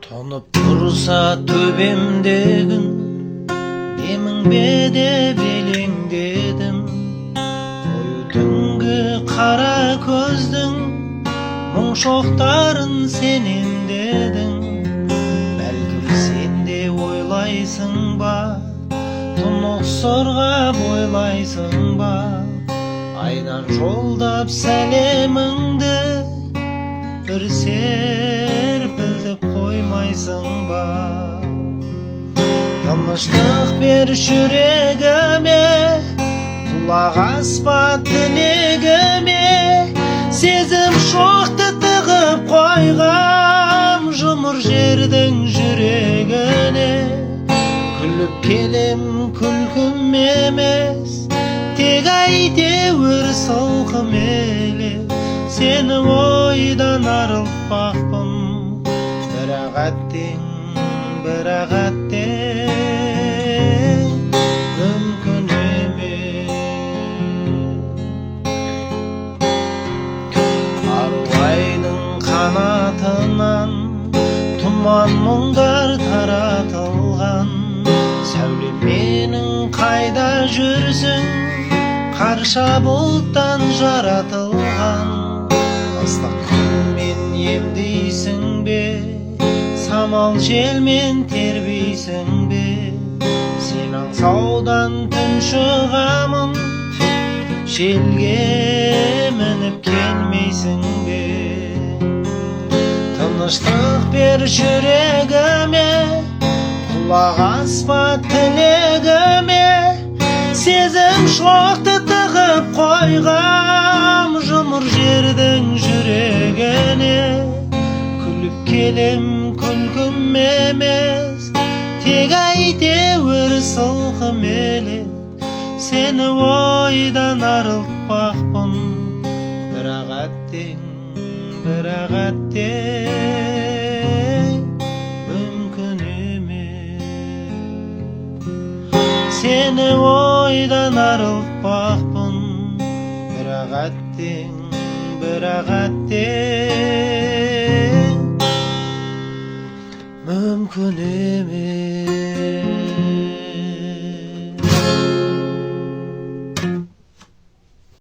Tonup tursa töbemdegin, emin bede belingdedim. Koyu түнгі қара көздің мұң-шоқтарын сенен дедің. Бәлкім сен де ойлайсың ба, тұнық сорға бойлайсың ба, айдан жолдап сәлеміңді бір серпілтіп қоймайсың ба. Тыныштық бер жүрегіме, құлақ аспа тілегіме, сезім шоқты тығып қойғам жұмыр жердің жүрегіне. Күліп келем күлкім емес, тек әйтеуір салқым елес. Сені ойдан арылтпақпын, бірақ әттең мүмкін емес. Ару айдың қанатынан тұман мұңдар таратылған. Сәуле менің қайда жүрсің, қарша бұлттан жаратылған. Ыстық күнмен емдейсің бе, самал желмен тербейсің бе? Сен аңсаудан түн шығамын, желге мініп келмейсің бе? Тыныштық бер жүрегіме, құлақ аспа тілегіме, сезім шоқты тығып қойғам жұмыр жердің жүрегіне. Күліп келем күлкім емес, тек әйтеуір сылқым елес. Сені ойдан арылтпақпын, бірақ әттең мүмкін емес. Сені ойдан арылтпақпын, бірақ әттең мүмкін